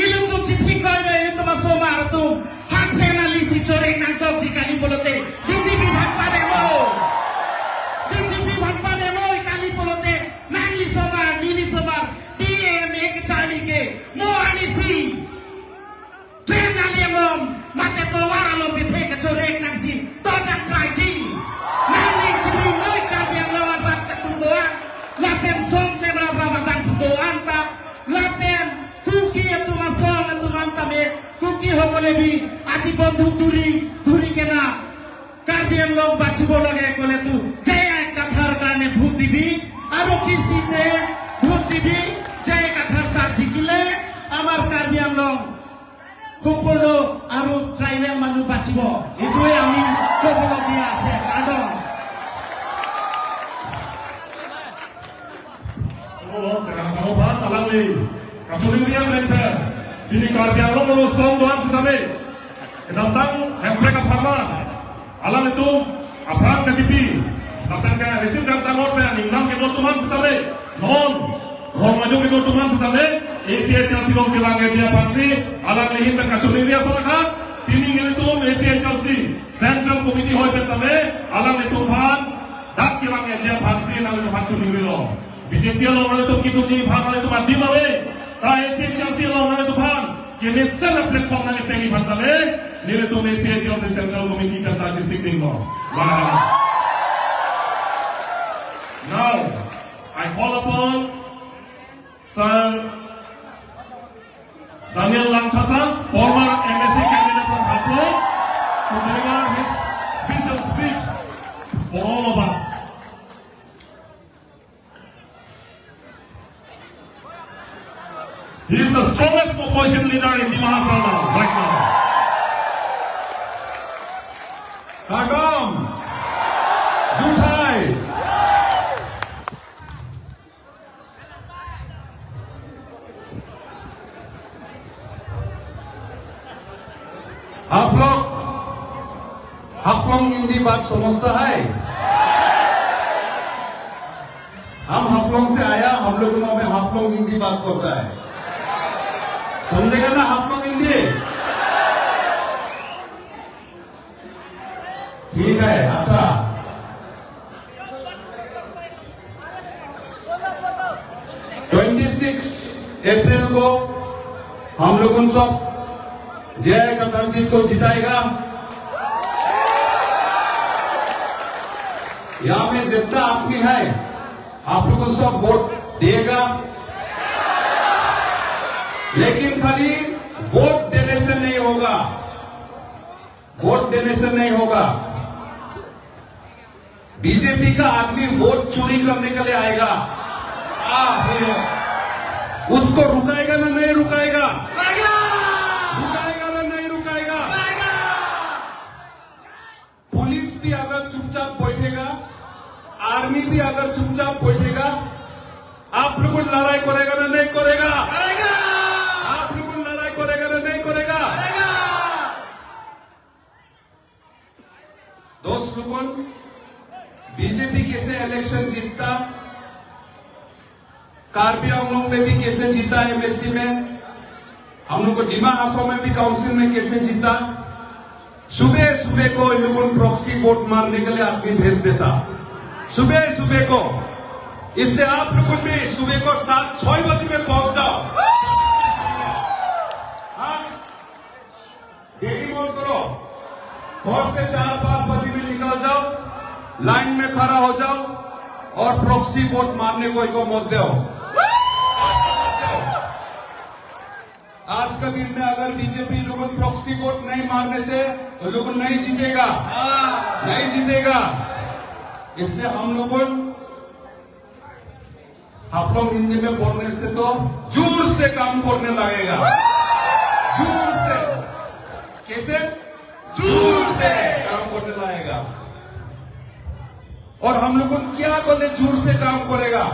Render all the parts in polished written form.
Ilum tum cipi kau ini tu masuk mar tum. Hak penalisi coreng nangkap jika kali polote. BJP bhagpa demo. BJP bhagpa demo kali polote. Nangli sobar, mili sobar. DM ek chali ke. Mo anisi. Train alemom. Mate to waralo bithe ke coreng nangsi. Todak kraji. Nangli cipi noi kabiang lawan bat ketumbuhan. Lapen som lebra babatan tuduhan ta. Lapen kuki itu masong itu mantame kuki hokole bi aji bonduk duri kena karbiang long baci bolage kole tu jaya kathar karne bhut dibi aro kisite bhut dibi jaya kathar saji kile amar karbiang long kumpolo aro tribal manu bacibo itu ami kopolo dia ase kadon oh kadang sama ba talang le Kaculian member ini karbiang lo mau song doan sedame datang hempre ka farman alam itu aprak kacipi datang ke resim dan tangot pe ningnam ke tuman sedame non rong maju ke tuman sedame APHLC long kilange dia paksi alam lehin pe kaculian sonaka tining itu APHLC Central Committee hoy pe tame alam itu pan dak kilange dia paksi nang kaculian lo BJP lo itu kitu ni bhagal itu mati mawe APHLC lo nane tuhan que me sala platform nane pengi bantale nile to me APHLC Central Committee ka logistic dingo now I call upon Sir Daniel Langkasa former MSc candidate from Haplo to deliver his special speech for all of us. He is the strongest opposition leader in the Mahasal now, right now. Kadam, Juthai. आप लोग हाफलोंग हिंदी बात समझता है? हम हाफलोंग से आया, हम लोग में हाफलोंग हिंदी बात करता है। समझेगा ना हाफलोंग हिंदी? ठीक है, अच्छा। 26 अप्रैल को हम लोग उन सब जय कतर जी को जिताएगा। यहाँ में जितना आदमी है, आप लोगों को सब वोट देगा। लेकिन खाली वोट देने से नहीं होगा, वोट देने से नहीं होगा। बीजेपी का आदमी वोट चोरी करने के लिए आएगा, उसको रुकाएगा ना नहीं रुकाएगा? रुकाएगा ना नहीं रुकाएगा? पुलिस भी अगर चुपचाप बैठेगा, आर्मी भी अगर चुपचाप बैठेगा, आप लोगों लड़ाई करेगा ना नहीं करेगा? आप लोगों लड़ाई करेगा ना नहीं करेगा? दोस्त लोगों, बीजेपी कैसे इलेक्शन जीतता, कार्बी आंगलों में भी कैसे जीता, एमएससी में हम लोग को डिमा हासों में भी काउंसिल में कैसे जीता। सुबह सुबह को इन लोगों ने प्रॉक्सी वोट मारने के लिए आदमी भेज देता, सुबह सुबह को। इसलिए आप लोगों भी सुबह को 7-6 बजे में पहुंच जाओ। देरी मत करो, घर से 4-5 बजे में निकल जाओ, लाइन में खड़ा हो जाओ और प्रॉक्सी वोट मारने को मत दो। आज का दिन में अगर बीजेपी लोगों प्रॉक्सी वोट नहीं मारने से तो लोगों नहीं जीतेगा, नहीं जीतेगा। इसलिए हम लोगों आप लोग हिंदी में बोलने से तो जोर से काम करने लगेगा, जोर से। कैसे? जोर से काम करने लगेगा। और हम लोगों क्या करने जोर से काम करेगा?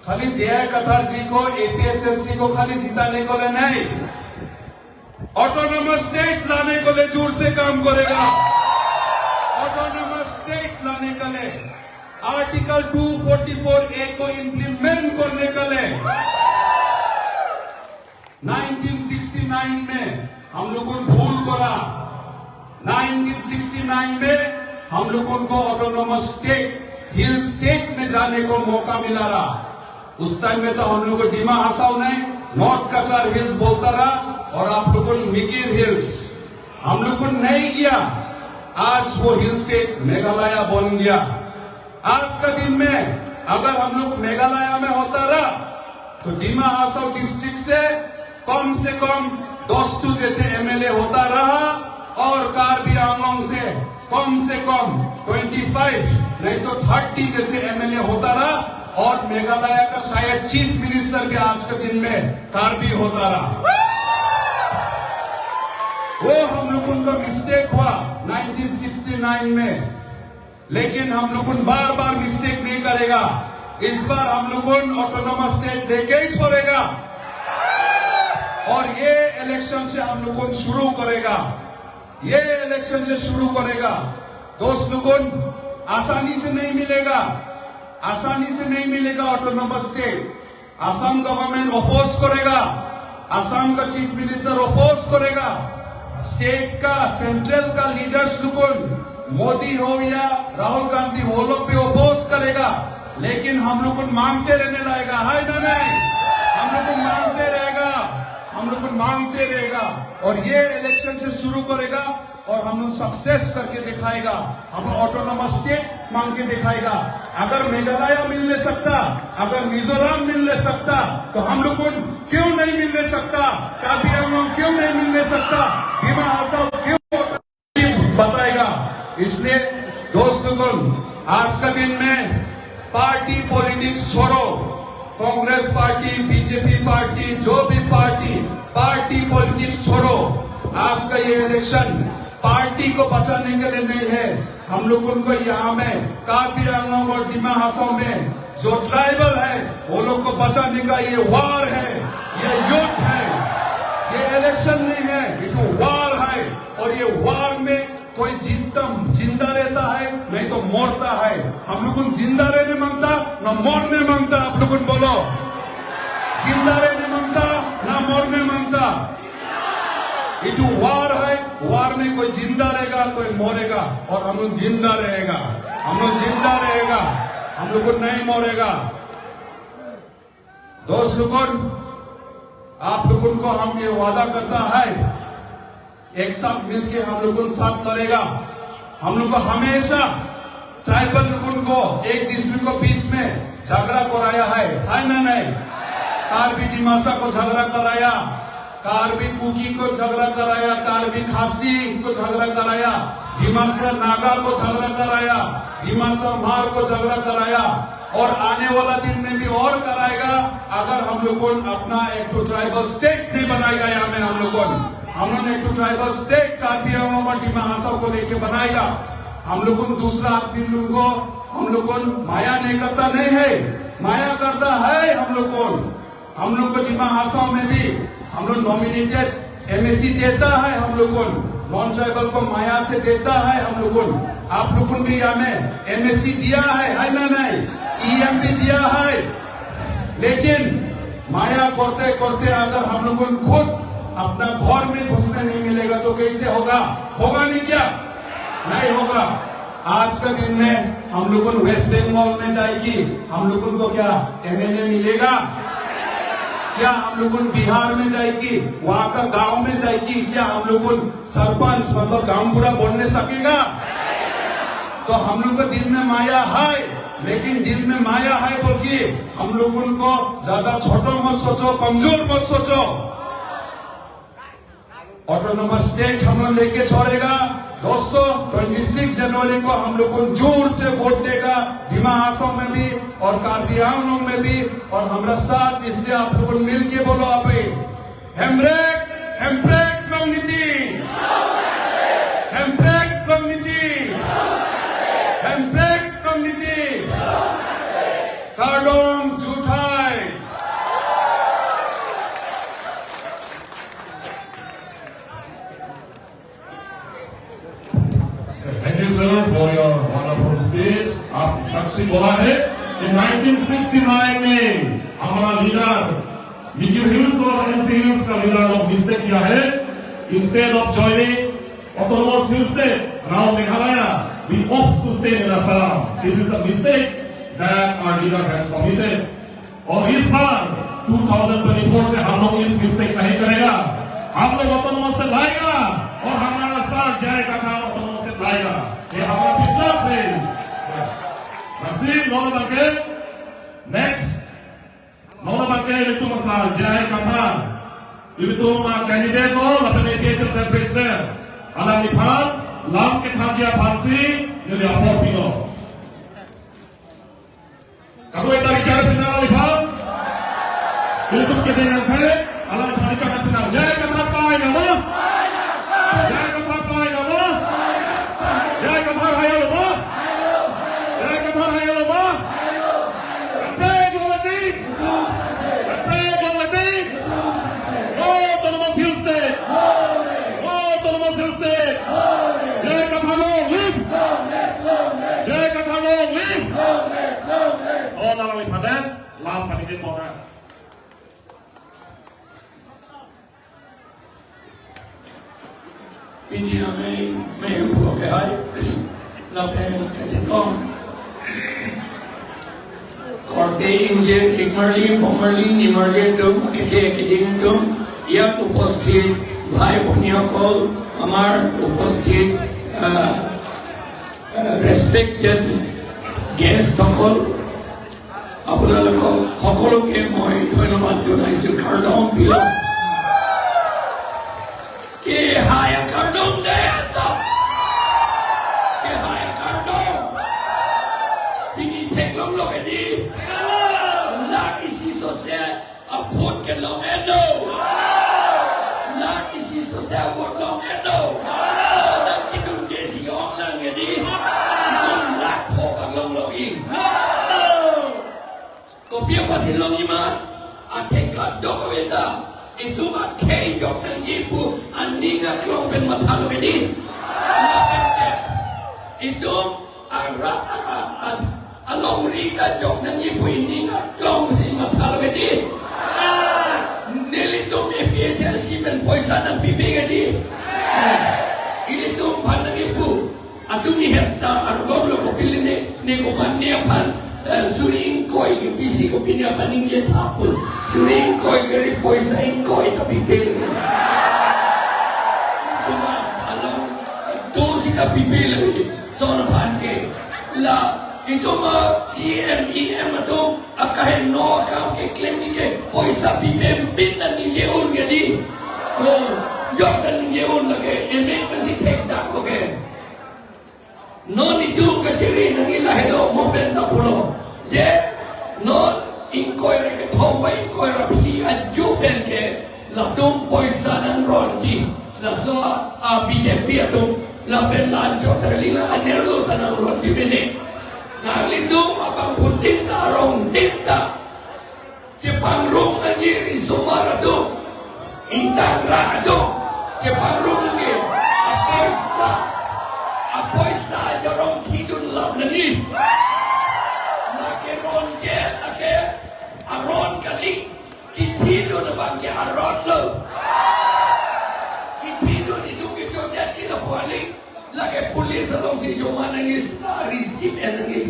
खाली जय कथार जी को, एपीएचएलसी को खाली जिताने को ले नहीं, ऑटोनोमस स्टेट लाने को ले जोर से काम करेगा। ऑटोनोमस स्टेट लाने के लिए आर्टिकल 244A को इम्प्लीमेंट करने के लिए 1969 में हम लोगों ने भूल करा। 1969 में हम लोगों को ऑटोनोमस स्टेट हिल स्टेट में जाने को मौका मिला रहा। उस टाइम में तो हम लोग को डिमा हासाओ ने नॉर्थ कचार हिल्स बोलता रहा और आप लोगों ने मिकिर हिल्स, हम लोग को नहीं किया। आज वो हिल स्टेट मेघालय बन गया। आज का दिन में अगर हम लोग मेघालय में होता रहा तो डिमा हासाओ डिस्ट्रिक्ट से कम 10 जैसे एमएलए होता रहा और कार्बी आंगलोंग से कम 25 नहीं तो 30 जैसे एमएलए होता रहा और मेघालय का शायद चीफ मिनिस्टर भी आज के दिन में कार्बी होता रहा। वो हम लोगों का मिस्टेक हुआ 1969 में, लेकिन हम लोगों बार बार मिस्टेक नहीं करेगा। इस बार हम लोगों ऑटोनोमस स्टेट लेके ही छोड़ेगा और ये इलेक्शन से हम लोगों शुरू करेगा। ये इलेक्शन से शुरू करेगा। दोस्त लोगों आसानी से नहीं मिलेगा, आसानी से नहीं मिलेगा autonomous state. Assam government oppose करेगा, असम का चीफ मिनिस्टर अपोज करेगा, स्टेट का सेंट्रल का लीडर्स लोगों मोदी हो या राहुल गांधी वो लोग भी अपोज करेगा, लेकिन हम लोग मांगते रहने लगेगा। है ना नहीं, हम लोग मांगते रहेगा, हम लोग मांगते रहेगा और ये इलेक्शन से शुरू करेगा और हम लोग सक्सेस करके दिखाएगा। हम ऑटोनोमस स्टेट मांग के दिखाएगा। अगर मेघालय मिल नहीं सकता, अगर मिजोरम मिल नहीं सकता तो हम लोग क्यों नहीं मिल नहीं सकता, कार्बी आंगलोंग क्यों नहीं मिल नहीं सकता, डिमा हासाओ क्यों बताएगा। इसलिए दोस्त लोगों आज का दिन में पार्टी पॉलिटिक्स छोड़ो, कांग्रेस पार्टी, बीजेपी पार्टी, जो भी पार्टी पॉलिटिक्स छोड़ो। आज का ये इलेक्शन पार्टी को बचाने के लिए नहीं है। हम लोगों को यहाँ में कार्बी आंगलोंग और डिमा हासाओ में जो ट्राइबल है वो लोग को बचाने का ये वार है, ये युद्ध है, ये इलेक्शन नहीं है, ये वार है। और ये वार में कोई जिंदा रहता है नहीं तो मरता है। हम लोग जिंदा रहने मांगता ना मरने मांगता। आप लोग बोलो, जिंदा रहने मांगता ना मरने मांगता। ये जो वार है, वार में कोई जिंदा रहेगा कोई मरेगा और हम लोग जिंदा रहेगा, हम लोग जिंदा रहेगा, हम लोग नहीं मरेगा। दोस्त लोगों आप लोगों को हम ये वादा करता है एक साथ मिलके हम लोगों साथ लड़ेगा। हम लोग को हमेशा ट्राइबल लोगों को एक दूसरे को बीच में झगड़ा कराया है ना नहीं। कार्बी डिमासा को झगड़ा कराया, कार्बी कुकी को झगड़ा कराया, कार्बी खासी को झगड़ा कराया, डिमासा नागा को झगड़ा कराया, डिमासा मार को झगड़ा कराया और आने वाला दिन में भी और कराएगा। अगर हम लोगों अपना एक तो ट्राइबल स्टेट नहीं बनाएगा, यहाँ में हम लोगों एक ट्राइबल स्टेट कार्बी आंगलोंग और डिमा हासाओ को लेके बनाएगा। हम लोगों दूसरा आदमी को हम लोगों माया नहीं करता नहीं है, माया करता है हम लोगों। हम लोग को डिमा हासाओ में भी हम लोग नॉमिनेटेड एमएससी देता है, हम लोगों नॉन ट्राइबल को माया से देता है हम लोगों। आप लोगों भी हमें एमएससी दिया है ना नहीं, ईएम भी दिया है। लेकिन माया करते करते अगर हम लोगों खुद अपना घर में घुसने नहीं मिलेगा तो कैसे होगा? होगा नहीं क्या? नहीं होगा। आज का दिन में हम लोगों वेस्ट बंगाल में जाएगी, हम लोगों को क्या एमएलए मिलेगा? क्या हम लोगों बिहार में जाएगी, वहां का गांव में जाएगी, क्या हम लोगों सरपंच मतलब गांव पूरा बोलने सकेगा? तो हम लोग को दिल में माया है, लेकिन दिल में माया है बोल के हम लोगों को ज्यादा छोटा मत सोचो, कमजोर मत सोचो। ऑटोनोमस स्टेट हम लोग लेके छोड़ेगा। दोस्तों 26 जनवरी को हम लोग जोर से वोट देगा, डिमा हासाओ में भी और कार्बी आंगलोंग में भी और हमारा साथ। इसलिए आप लोग मिल के बोलो अभी हेम्ब्रेक हेम्ब्रेक कम्युनिटी, हेम्ब्रेक कम्युनिटी, हेम्ब्रेक कम्युनिटी, कार्डोम झूठाई। Thank you sir for your wonderful speech. आप साक्षी बोला है कि 1969 में हमारा लीडर मिकिर हिल्स और Province Hills का लीडर लोग मिस्टेक किया है. Instead of joining autonomous hill state around Meghalaya, we opt to stay in Assam. This is the mistake that our leader has committed. और इस बार 2024 से हम लोग इस मिस्टेक नहीं करेगा. हम लोग autonomous state लाएगा और हमारा साथ जाएगा था autonomous state लाएगा. ये हमारा पिछला से. Nasib Nona Bangke. Next, Nona Bangke itu masal jaya kapan. Itu candidate lo, lapan APHS and president. Alam Nipan, lam ke Thanjia Pansi, jadi apa pino? Kamu itu bicara tentang Alam Nipan? Itu kita yang kaya, Alam Nipan bicara tentang jaya kapan pai nama? Jaya kapan pai nama? Jaya kapan hayal nama? Jaya kapan hayal nama? Oh, nalang lipadan, lam panijin mona. India में हमको क्या है लाते हैं कैसे कौन करते इंजे एक मरली निमरली तुम कितने तुम या तो उपस्थित भाई बहनियों को हमार उपस्थित respected guest সকল আপোনালোকক সকলোকে মই ধন্যবাদ জনাইছো কাৰ্ডম বিলক কে হায়া কাৰ্ডম দেতা কে হায়া কাৰ্ডম তিনি থেকলম লগেদি la isi social apot ke long endo la isi social apot long endo da kidun desi ong lang ngedi la pho bang long long ing Kopiah pasir long ima, akhirnya dokoveta itu akhirnya job dan ibu andinga kelong ben matalo bedi. Itu along rika job dan ibu ini kelong besi matalo bedi. Nelitum APHS ben poisa dan pipi gedi. Ini tu pandang ibu, atu ni hepta arbom lo kopilin ni komannya pan. Suring koi bisi ko pinapaning dia tapon suring koi dari poisain koi tapi beli cuma alam itu si tapi beli soal panke la itu mah CMEM itu akahen no kau ke klaim ni ke poisa bipem pindah ni jeun jadi oh jok dan ni jeun lagi emek masih tek tak oke non itu keciri nangi lahelo momen tak pulo je non ingkoi reke thomba ingkoi rapi ajuben ke la tum poisa nan ronji la so a BJP atum la ben la jotrelila anerlo tanan ronji bene na lindung abang putin ta rong tinta je pangrong nangi risomara do intangra do je pangrong nangi poisa jorong tidun lab nangi lake ron ke lake aron kali kitidun bang ke aron lo kitidun itu ke coba tidak boleh lake polis along si joma nangi receive nangi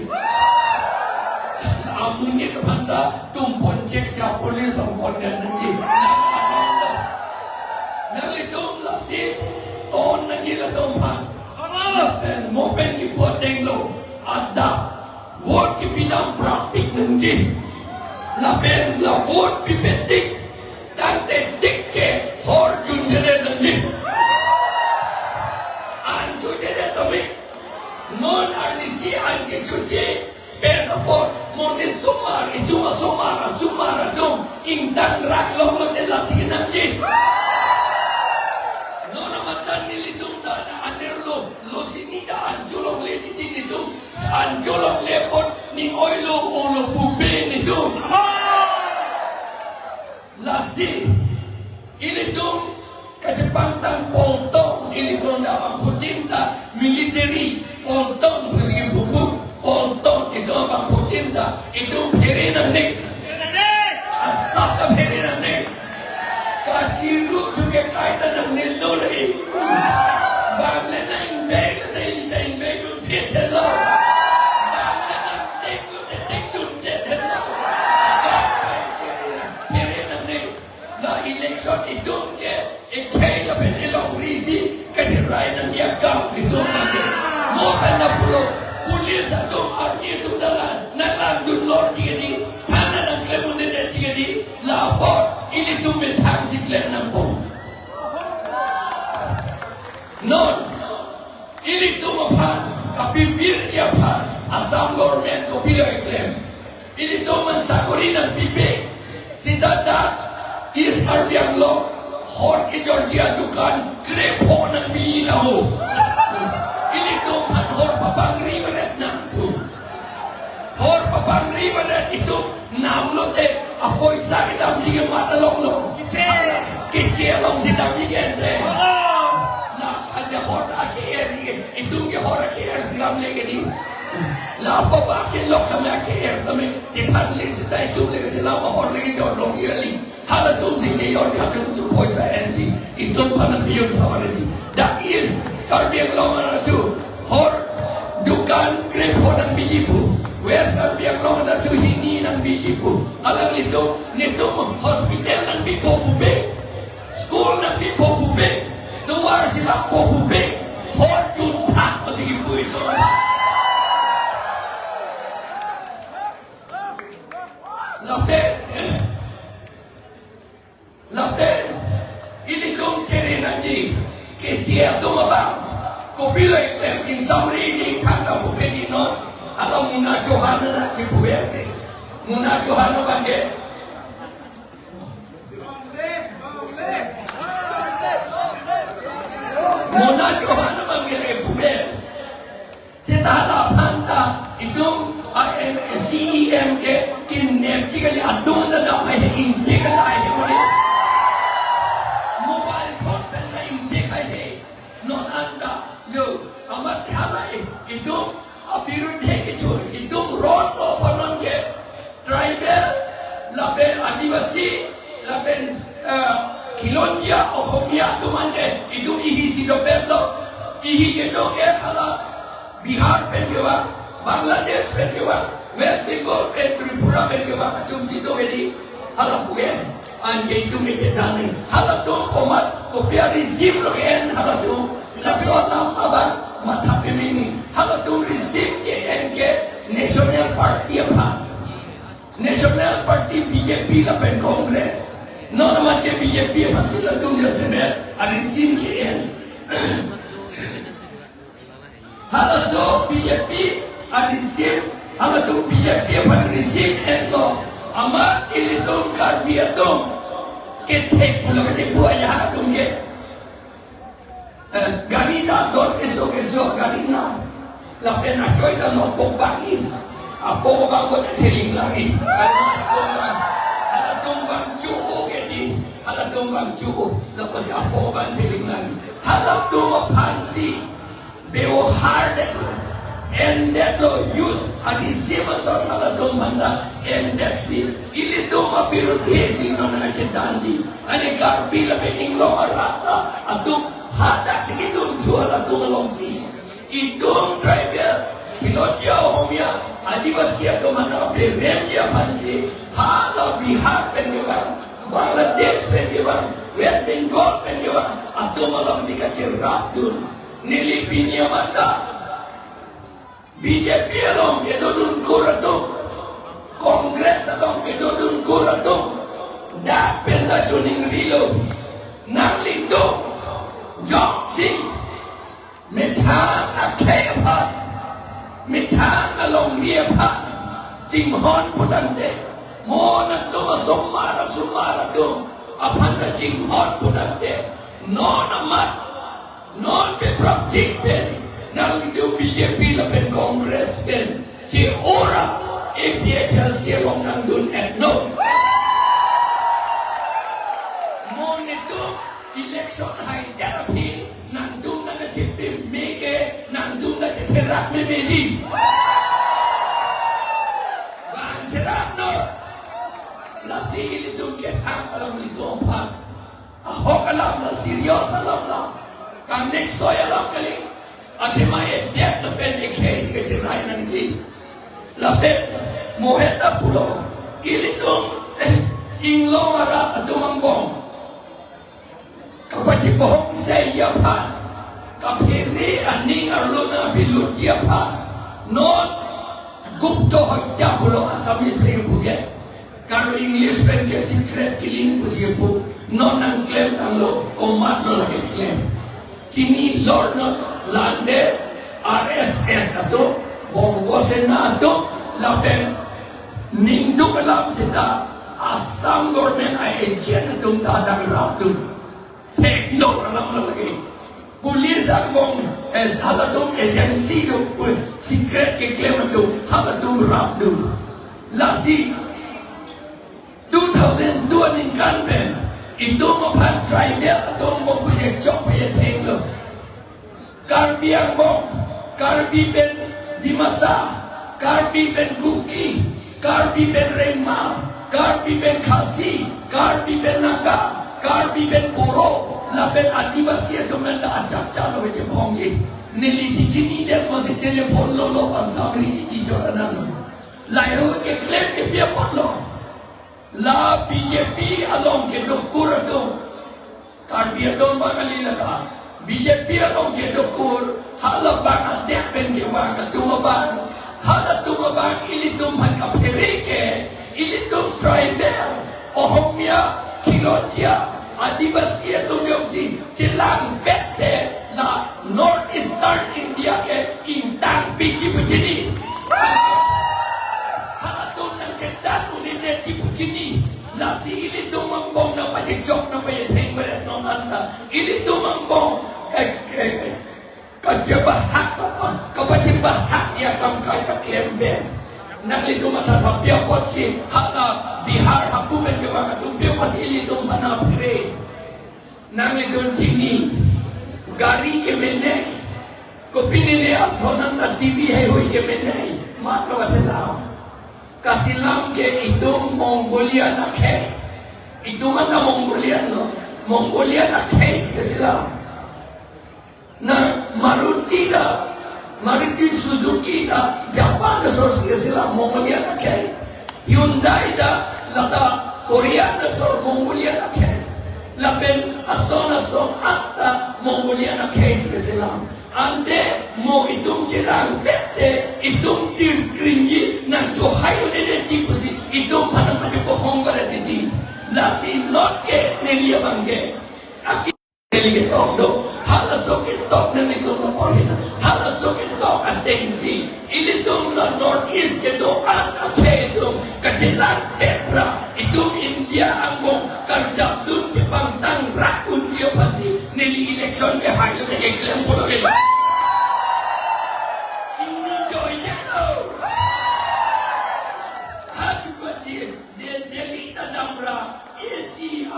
amunnya kemana tumpon cek siapa polis tumpon nangi nangi tum lasi ton nangi la tumpang mau pergi buat tenglo ada vote ki bidang praktik nanti lapen la vote pipetik dan tetik ke hor junjere nanti anju jere tomi non arnisi anke cuci ben apot moni sumar itu sumara dong indang rak long lo telasi nanti non amatan nilidung dana anerlo lo sini da anjolong le di ni dum anjolong le pot ni oilo olo pube ni dum lasi ini dum kecepatan pontong ini dum da putinta military pontong persegi bubuk pontong itu abang putinta itu perinan nek asap ka perinan nek ciru juga kaitan dengan nilo lagi. Bangla na imbeg na tayo ni tayo imbeg yung titelo. Bangla na teklo na teklo titelo. Kaya na ni la election idong ke ikaya penilong risi kasi ray na niya kam idong natin. Mo pa na pulo pulis atong army itong dalan naglandun lord tigadi hana ng klemo nila tigadi lapor ili tumitang si klem ng po. Non, ili tumapan, kapibir niya pa, asam government ko bilo i-claim. Ili tuman sa Korean pipi, si Dada, is Arbiang Law, Jorge Georgia Dukan, krepo ng binaho. Ili tuman, hor papang ribaret na ito. Hor papang ribaret ito, namlote, apoy sakit ang bigyan matalong-long. Kitsi along si Damigen, ada hora KR ni, itu ni hora KR segala lagi ni. Lapa bakin lok kami KR kami tipan lagi sedai tu lagi selama hora lagi jorong ni. Hala tu si KR hakim tu poisa anti itu panas biar tawar ni. That is Karbiang Longan tu hor dukan krepo dan bijipu. West Karbiang Longan tu hini dan bijipu. Alam itu hospital dan bipo bube, school dan bipo bube. Luar sila po bube, hor junta o sige po ito. Lape, ini kong ceri nanti, kecil tumabang, kopilo iklem, in summary di kanda bube di non, alam muna Johana na kibuerte, muna Johana bangge. Mona Johana manggil bulan. Setara panta itu CEM ke kinek jika diadun dan dapat injek kaya boleh. Mobile phone pen injek kaya. Non anda yo amat halai itu abiru dek itu roto panangke tribal laben adivasi laben Kilonja o Homia tumanje itu ihi sidopetlo ihi gedong hala Bihar pengewa Bangladesh pengewa West Bengal Tripura pengewa atum sido wedi hala kuyen anje itu mejetani hala tu komat kopia rezim logen hala tu lasolam abang mata pemini hala tu rezim KNK National Party apa National Party BJP la pen Congress. No naman ke BJP ang sila doon yung senet, alisin kiyan. Halos so BJP, alisin, halos so BJP ang alisin ito. Ama ilitong karbiyatong, kitek po lang kasi buhay niya itong yan. Ganina, doon keso, ganina. Lapen na choy ka no, pagbangi. Apo bang ko na tiling lagi. Alatong bang chuko kedi, alatong bang chuko, lepas apa bang tiling lagi. Halap dua pansi, beo harden lo, endet lo use adisi masor alatong banda endet si, ili dua biru desi nona cedanji, ane karbi lapen inglong arata, atung hadak sikitong jual atung alongsi, idong tribal. Kilonja Omia, Adivasi atau mana Remja Pansi, Hala Bihar penjual, Bangladesh penjual, West Bengal penjual, atau malam si kacir Rabdul, Nilipinia mata, BJP along kedodun kuratung, Kongres along kedodun kuratung, Dapen da Chuning Rilo, Nanglindong, Jongsing, Metang Akhepat, Mitang along liya pa, Jinghon putante, mo na to sumara to, apan na Jinghon putante, no naman, non pe praptik pen, nang ito BJP lapen Congress pen, si ora, APHL siya kong nandun at no. Mo nito, election high therapy, nandun na nachipin meke, nandun na chiterak memedi. Bang serap no. Lasili doon kaya alam nito ang pag alam na serious alam la. Kang next toy alam kali. At himay death na pen case kay siray ng ki. Lapet moheta pulo. Ilitong inglong ara at tumanggong. Kapag bohong sa iyapan. Kapiri aning arlo na bilut iyapan. Non gupto hagya pulo asamis rin po yan. Karo English pen ke secret killing po siya po. Non ang claim tanglo o mat no lagi claim. Sini Lord no lande RSS ato Bongo Senado lapen ninduk alam sita asam government ay agent atong dadang rapdun. Tekno alam na lagi. Pulis akong halatong agency do secret ke claim ato halatong rapdun. Lasi 2002 ning kanben ito mo pa tribal atong mo payag-chok payag-henglo. Karbi ang mo, karbi ben dimasa, karbi ben kuki, karbi ben rema, karbi ben kasi, karbi ben naga, karbi ben puro, laben adivasi atong nanda acak-acak na wajib hongi. Nilitijini din mo si telefon lolo ang sabri ikijoranan. Layo ke-claim ke biapot lo. La BJP along ke dokur adong karbi adong bangalila ka BJP along ke dokur halabang adek ben ke wang tumabang tumabang ilitum kapirike ilitum tribal ohomya kilotya adivasi atong yomsi cilang bete na northeastern India ke intang bigi begini halatun ng sendan uninit di Puccini lasi ili tumangbong na pachijok na payateng berat nong anta ili tumangbong kajabahak kapachibahak ya kam kaya klemben nagli tumatatapya pot si hala Bihar hapumen gawa katumpyo pas ili tumanapire nagli tun sini gari ke menay kopinine ashonan na TV hai hui ke menay matlo kasilaw kasilam ke itong Mongolia na ke ito man na Mongolia no Mongolia na case kasilam na Maruti Suzuki na Japan na source kasilam Mongolia na ke Hyundai na lata Korea na source Mongolia na ke laben asona som akta Mongolia na case kasilam ante mo itong silang bete itong tirkrinyi ng Johayo de Tipusi itong panang manipohong baratiti lasi not ke niliyabangge aki niliyatong do halasok itok na nitong naporita halasok itok atensi ilitong na northeast ke do ang aketong kacilang pepra itong India ang mong karjab dun si pangtang rakun diyo pasi nili eleksyon ke hayo na iklem po rin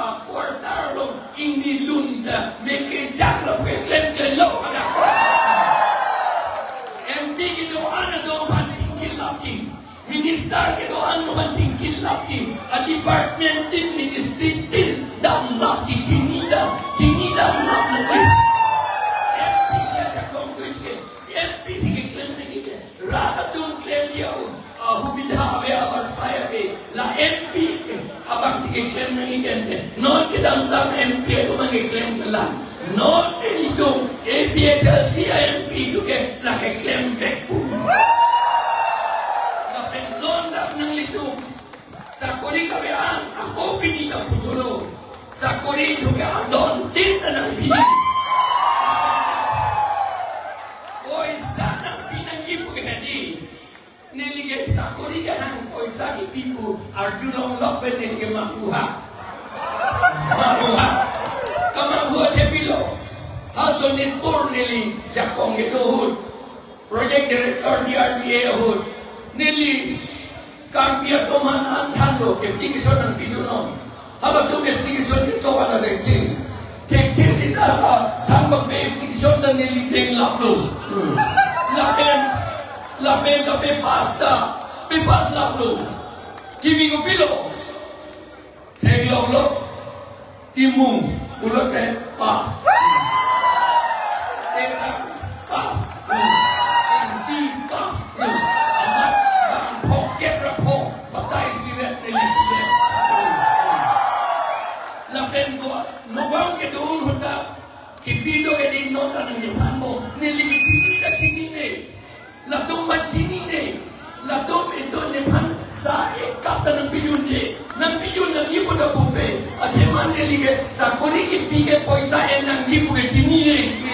Quartarlo inilunda mekejak la peklem ke lo anak MP gitu ana do pancing kilapi minister gitu ano pancing kilapi a department din ministry din dam laki jinida lap lagi MP siya ka konkrete MP sige klem nige rata dun klem dia hubidha be abar saya be la MP abang sige claim na igente non kedamtam MP itu mengiklaim telah non itu APHLC MP itu ke lagi claim back pun tapi non dak nang itu sakori kawean ako pini ka putulo sakori itu ke adon tin tanang bini oi sana pinang ibu ke hadi nilige sakori ka hang oi sa ibu Arjuna lapen nilige makuha kamabuha tepilo hasonin pur nili jakong gituhud project director di RDA hud nili kampia toman antando ke tingison ng pinunon haba to ke tingison ito wala kay tek sita tambang be tingison ng nili laplo lapen kape pasta pipas laplo kimi ko pilo Teglong lo, timung, ulo ke pas. Teka pas. Hindi pas. Amat ang poket rapong patay siret nilisip. Lapen ko, nubang ke doon huta, kipido ke din nota ng litan mo, niligitini ka kinine, latong matsinine, latong ito nipan sa ikata ng bilyon ng ipo na pupe, at yaman nilige, sa kuning ipige po isa ng ipo ke sinine,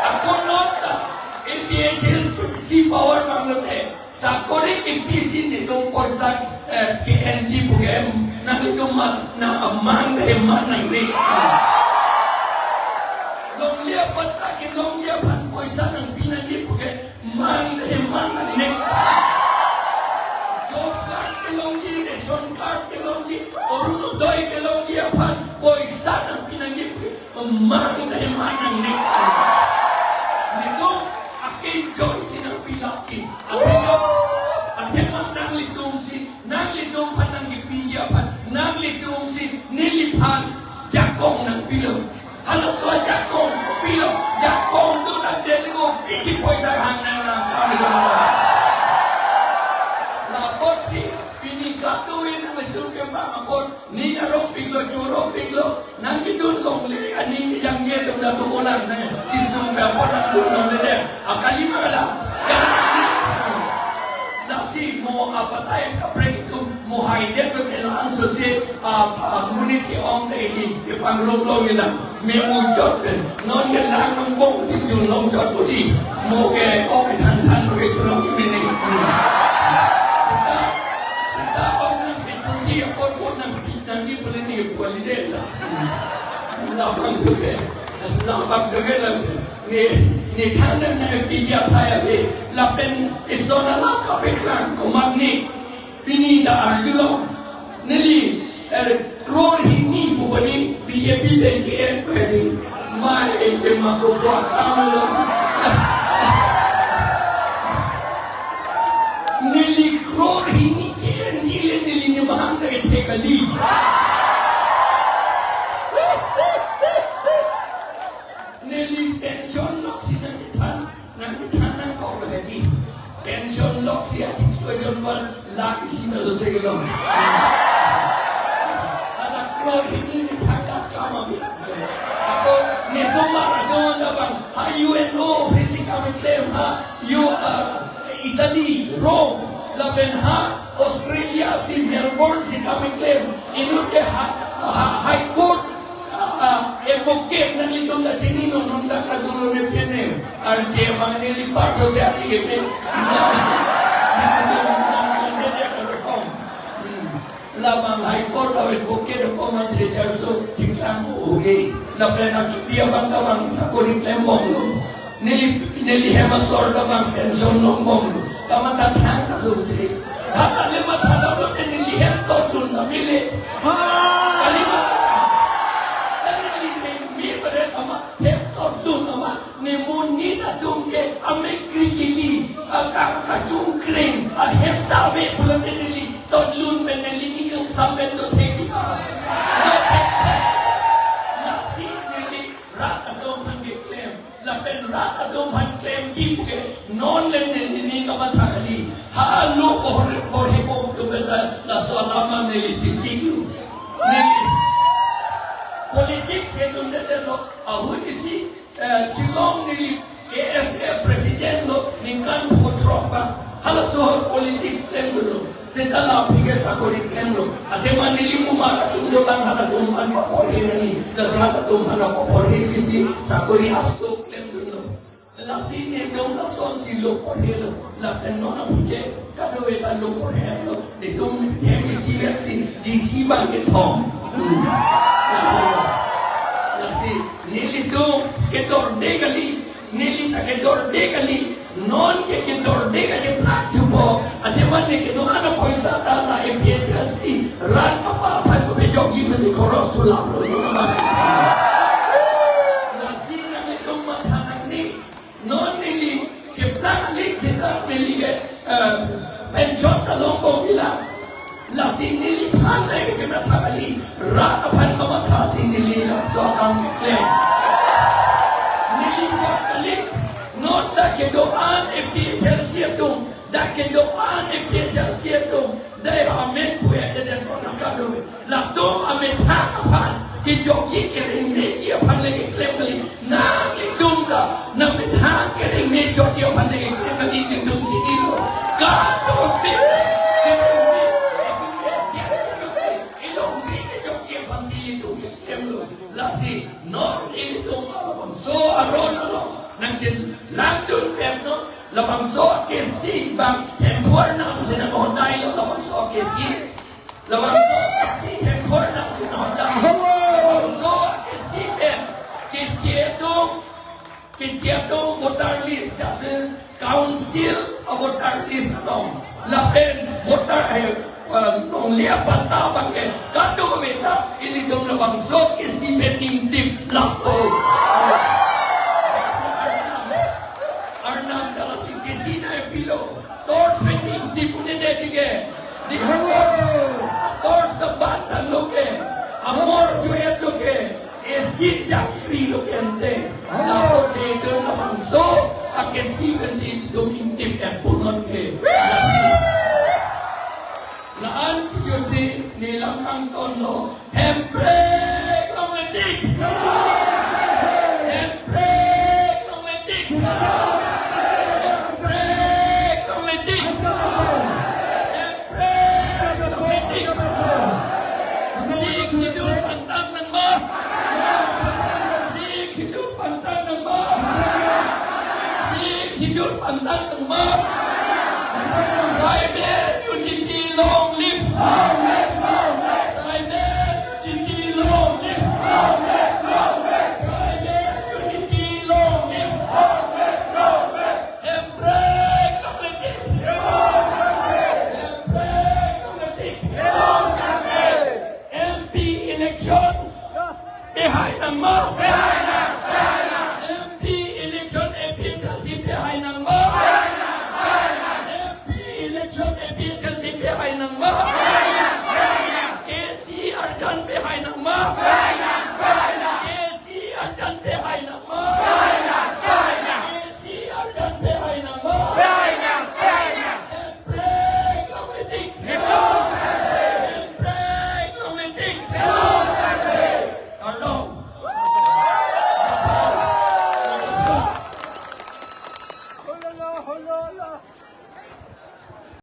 ako nota, NPHL si power panglote, sa kuning ipisin itong po sa KNG po kem, nang ito na amang kahiman ng rin. Long liapan takin, long liapan po isa ng pinagip po kem, mang kahiman ng rin. Job card ke long yi, ration card ke long yi, oruno doy ke long liapan po isa ng pinagip po kem, mang kahiman ng rin. Nito, aking Joyce ng pilaki. Atemang nang litong si, nang litong pa ng ipiyapan, nang litong si, nilipan, jakong ng pilong. Halos wa jakong, pilong, jakong doon ang deligo, isi po isa hanggang ng kami. Lapot si, pinigatuin ng litong yung pangapon, ni narong piglo, churong piglo, nang idun kong li, aning iyang yetong natukulang na kisong kapon ang tulong nila. Akalima ka lang, nasi mo apatay ka preto mo haide ko kailangan so si ngunit yung kainin si panglong nila may ujot non kailangan ng bong si junong jot mo di mo ke okay tan mo ke junong ibini kita ang ng pitundi ako po ng pitandi po nito yung kwalideta lapang duge lang ni kanan na ibiya kaya lapen iso na lang kapitlan kumagni pinida argulo nili kror hini bubani biye biye kien pwede mai ke makubuat amalo nili kror hini kien nili ni mahanga itekali nili pension lock sinanitan ng kaulahadi. Pension lock siya sikyo yun man lagi sinalo sa ilong. Anak ko, hindi naghagas kami. Ako, nisumara doon na bang ha UNO, ofisi kami claim ha, Italy, Rome, laban ha, Australia, si Melbourne, si kami claim, inuti High Court, evocate ng itong na sinino nung nakagulo ng PNM. Ang kaya mga nilipas sa siya iipin. Lamang high court o evocate o commentary so siklang uugi. Laban ang ipiyabang kawang sa kuring lemong lo. Nilihemasor kawang pensyon ng mong lo. Kamatatang kasusi. Kakalimat halawag na nilihem kodun na mili. Kalimat ni munita dungke ame krigili akak kacungkring ahem tabe pulang nili todlun meneli ikang sampai do tekika nasi nili rat adom han claim lapen rat adom han claim jipuke non len nili kamatali halu por hipom kubeda la salama nili sisiglu nili politik sedunde lo ahun isi silong ni KSA Presiden lo ningkan po tropa halos politik claim lo setala pige sa korik claim lo ate manili mo makatundo lang halaguman papori ni kasala tuman ako papori si sa kori asto claim lo lasi ni dong la son si lo porhelo la penona pige kado eta lo porhelo de dong hemi si DC bang tom nilito kedor degali nilita kedor degali non ke kedor degali praktupo ate manne ke no ana poisa tala MPHC ran apa ko be jogi me koros to lablo nasi na me tum mathanang ni non nili ke plan lik sita melige pension talong ila lasi nili phan ke mathabali ran apan mamakasi nili claim. Nilipat balik. Not dakidoan FPHL siyatung. Dakidoan FPHL siyatung. Dahil amin pwede din po nakagawi. Laktong amin hakapan. Kijoki kiring media panlagi claim balik. Nangidong ka. Namin hakiring media panlagi claim balik. Nangidong si Ilo. Kato pili. Lasi non ini tu bangso aron aron nanti landun perno la bangso ke si bang hemporna sina mo dai lo la bangso ke si hemporna sina mo dai bangso ke si ke tietong voter list just council of voter list along la pen voter nung liapan tabang ke kado pemeta ini dong na bangso ke si penintip lapo Arnam dalam si kesina epilo tors penintip punya detige di tors kebatan loke amor juet loke esi jakri loke ente lapo ceder na bangso akesi pensi dong intip yang punon ke Laan yun si nilang ang tono. Hempre komedik! Hempre komedik! Hempre komedik! Hempre komedik! Sik sidul pantang ng ba? Sik sidul pantang ng ba? Sik sidul pantang ng ba? Tribal unity long live! Long live! Long live! Tribal unity long live! Long live! Long live! Tribal unity long live! Long live! Long live! Hempre komedik! Hempre komedik! MP election! Behind ang mo! Behind